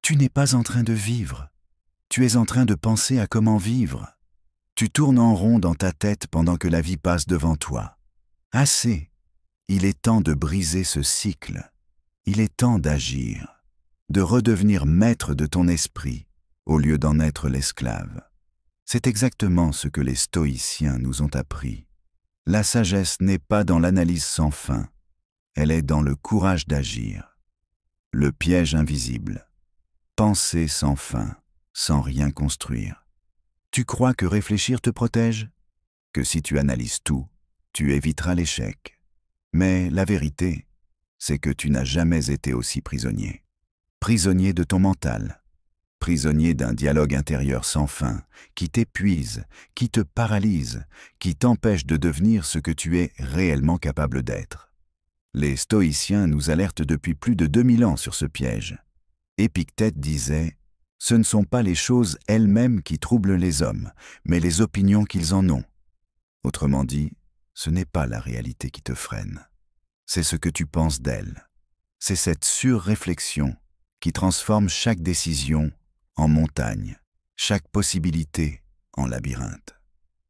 Tu n'es pas en train de vivre. Tu es en train de penser à comment vivre. Tu tournes en rond dans ta tête pendant que la vie passe devant toi. Assez. Il est temps de briser ce cycle. Il est temps d'agir, de redevenir maître de ton esprit au lieu d'en être l'esclave. C'est exactement ce que les stoïciens nous ont appris. La sagesse n'est pas dans l'analyse sans fin, elle est dans le courage d'agir. Le piège invisible. Penser sans fin, sans rien construire. Tu crois que réfléchir te protège? Que si tu analyses tout, tu éviteras l'échec. Mais la vérité, c'est que tu n'as jamais été aussi prisonnier. Prisonnier de ton mental. Prisonnier d'un dialogue intérieur sans fin, qui t'épuise, qui te paralyse, qui t'empêche de devenir ce que tu es réellement capable d'être. Les stoïciens nous alertent depuis plus de 2000 ans sur ce piège. Épictète disait « Ce ne sont pas les choses elles-mêmes qui troublent les hommes, mais les opinions qu'ils en ont. » Autrement dit, ce n'est pas la réalité qui te freine. C'est ce que tu penses d'elle. C'est cette surréflexion qui transforme chaque décision en montagne, chaque possibilité en labyrinthe.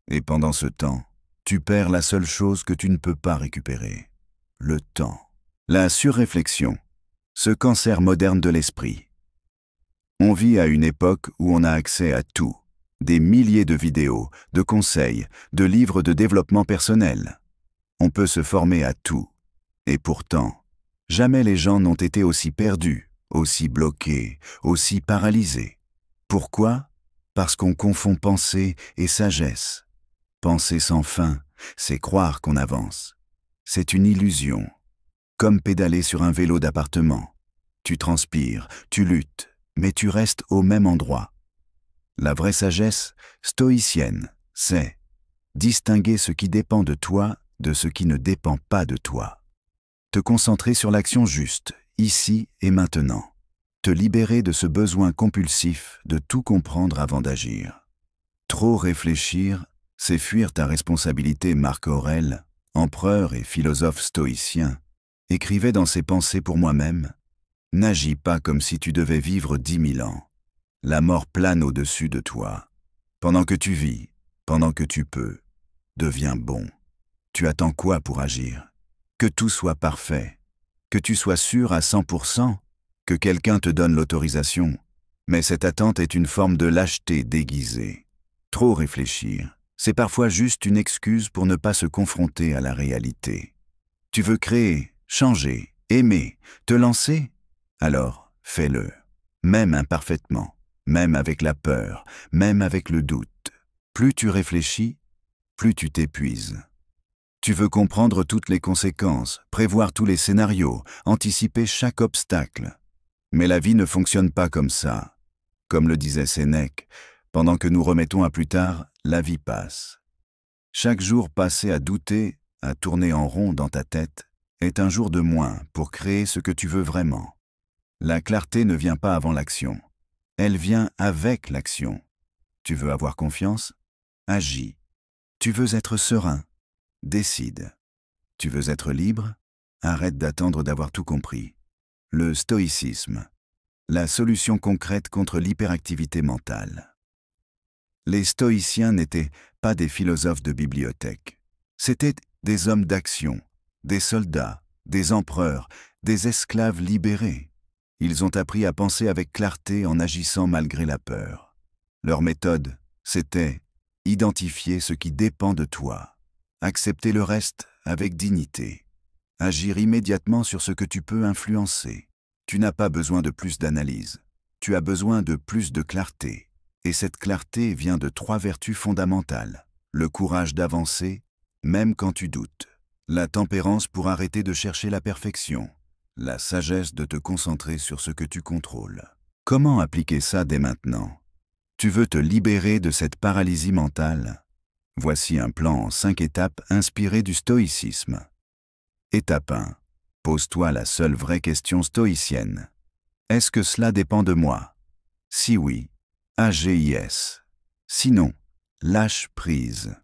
Et pendant ce temps, tu perds la seule chose que tu ne peux pas récupérer, le temps. La surréflexion, ce cancer moderne de l'esprit. On vit à une époque où on a accès à tout, des milliers de vidéos, de conseils, de livres de développement personnel. On peut se former à tout. Et pourtant, jamais les gens n'ont été aussi perdus, aussi bloqués, aussi paralysés. Pourquoi? Parce qu'on confond pensée et sagesse. Penser sans fin, c'est croire qu'on avance. C'est une illusion. Comme pédaler sur un vélo d'appartement. Tu transpires, tu luttes, mais tu restes au même endroit. La vraie sagesse, stoïcienne, c'est distinguer ce qui dépend de toi de ce qui ne dépend pas de toi. Te concentrer sur l'action juste, ici et maintenant. Te libérer de ce besoin compulsif de tout comprendre avant d'agir. Trop réfléchir, c'est fuir ta responsabilité. Marc Aurèle, empereur et philosophe stoïcien, écrivait dans ses Pensées pour moi-même « N'agis pas comme si tu devais vivre 10 000 ans. La mort plane au-dessus de toi. Pendant que tu vis, pendant que tu peux, deviens bon. Tu attends quoi pour agir? Que tout soit parfait, que tu sois sûr à 100%, que quelqu'un te donne l'autorisation. Mais cette attente est une forme de lâcheté déguisée. Trop réfléchir, c'est parfois juste une excuse pour ne pas se confronter à la réalité. Tu veux créer, changer, aimer, te lancer? Alors, fais-le, même imparfaitement, même avec la peur, même avec le doute. Plus tu réfléchis, plus tu t'épuises. Tu veux comprendre toutes les conséquences, prévoir tous les scénarios, anticiper chaque obstacle. Mais la vie ne fonctionne pas comme ça. Comme le disait Sénèque, pendant que nous remettons à plus tard, la vie passe. Chaque jour passé à douter, à tourner en rond dans ta tête, est un jour de moins pour créer ce que tu veux vraiment. La clarté ne vient pas avant l'action. Elle vient avec l'action. Tu veux avoir confiance? Agis. Tu veux être serein? Décide. Tu veux être libre? Arrête d'attendre d'avoir tout compris. Le stoïcisme. La solution concrète contre l'hyperactivité mentale. Les stoïciens n'étaient pas des philosophes de bibliothèque. C'étaient des hommes d'action, des soldats, des empereurs, des esclaves libérés. Ils ont appris à penser avec clarté en agissant malgré la peur. Leur méthode, c'était identifier ce qui dépend de toi. Accepter le reste avec dignité. Agir immédiatement sur ce que tu peux influencer. Tu n'as pas besoin de plus d'analyse. Tu as besoin de plus de clarté. Et cette clarté vient de 3 vertus fondamentales. Le courage d'avancer, même quand tu doutes. La tempérance pour arrêter de chercher la perfection. La sagesse de te concentrer sur ce que tu contrôles. Comment appliquer ça dès maintenant? Tu veux te libérer de cette paralysie mentale? Voici un plan en 5 étapes inspiré du stoïcisme. Étape 1. Pose-toi la seule vraie question stoïcienne. Est-ce que cela dépend de moi? Si oui, AGIS. Sinon, lâche prise.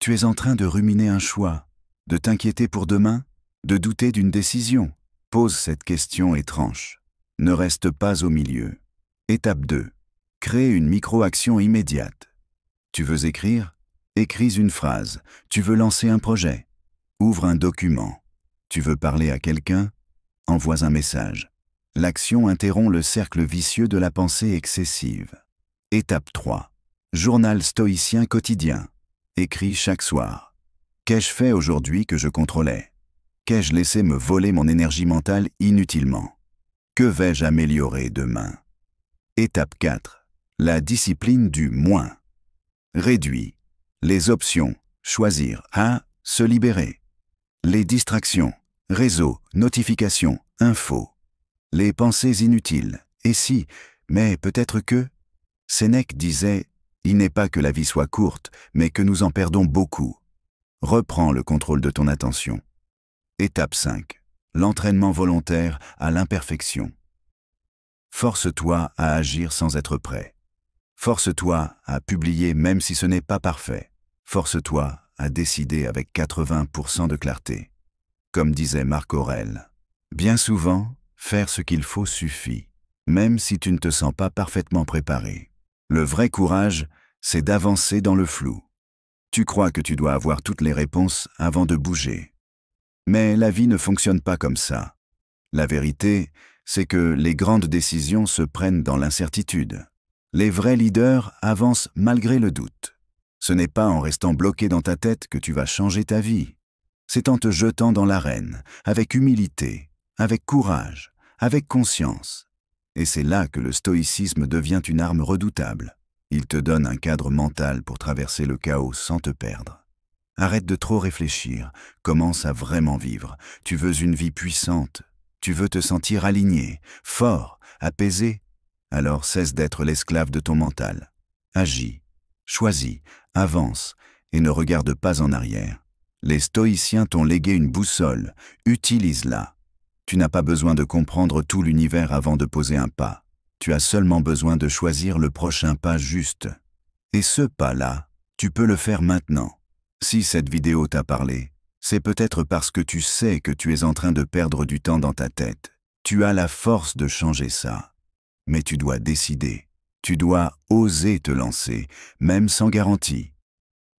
Tu es en train de ruminer un choix, de t'inquiéter pour demain, de douter d'une décision. Pose cette question et tranche. Ne reste pas au milieu. Étape 2. Crée une micro-action immédiate. Tu veux écrire? Écris une phrase. Tu veux lancer un projet? Ouvre un document. Tu veux parler à quelqu'un? Envoie un message. L'action interrompt le cercle vicieux de la pensée excessive. Étape 3. Journal stoïcien quotidien. Écris chaque soir. Qu'ai-je fait aujourd'hui que je contrôlais? Qu'ai-je laissé me voler mon énergie mentale inutilement? Que vais-je améliorer demain? Étape 4. La discipline du moins. Réduis. Les options. Choisir. A. Se libérer. Les distractions. Réseaux, notifications, infos. Les pensées inutiles. Et si, mais peut-être que... Sénèque disait « Il n'est pas que la vie soit courte, mais que nous en perdons beaucoup. » Reprends le contrôle de ton attention. Étape 5. L'entraînement volontaire à l'imperfection. Force-toi à agir sans être prêt. Force-toi à publier même si ce n'est pas parfait. Force-toi à décider avec 80% de clarté. Comme disait Marc Aurèle, bien souvent, faire ce qu'il faut suffit, même si tu ne te sens pas parfaitement préparé. Le vrai courage, c'est d'avancer dans le flou. Tu crois que tu dois avoir toutes les réponses avant de bouger. Mais la vie ne fonctionne pas comme ça. La vérité, c'est que les grandes décisions se prennent dans l'incertitude. Les vrais leaders avancent malgré le doute. Ce n'est pas en restant bloqué dans ta tête que tu vas changer ta vie. C'est en te jetant dans l'arène, avec humilité, avec courage, avec conscience. Et c'est là que le stoïcisme devient une arme redoutable. Il te donne un cadre mental pour traverser le chaos sans te perdre. Arrête de trop réfléchir, commence à vraiment vivre. Tu veux une vie puissante, tu veux te sentir aligné, fort, apaisé. Alors cesse d'être l'esclave de ton mental. Agis, choisis, avance et ne regarde pas en arrière. Les stoïciens t'ont légué une boussole, utilise-la. Tu n'as pas besoin de comprendre tout l'univers avant de poser un pas. Tu as seulement besoin de choisir le prochain pas juste. Et ce pas-là, tu peux le faire maintenant. Si cette vidéo t'a parlé, c'est peut-être parce que tu sais que tu es en train de perdre du temps dans ta tête. Tu as la force de changer ça. Mais tu dois décider. Tu dois oser te lancer, même sans garantie.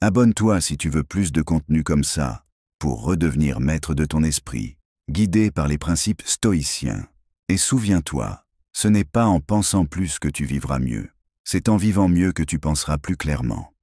Abonne-toi si tu veux plus de contenu comme ça, pour redevenir maître de ton esprit, guidé par les principes stoïciens. Et souviens-toi, ce n'est pas en pensant plus que tu vivras mieux, c'est en vivant mieux que tu penseras plus clairement.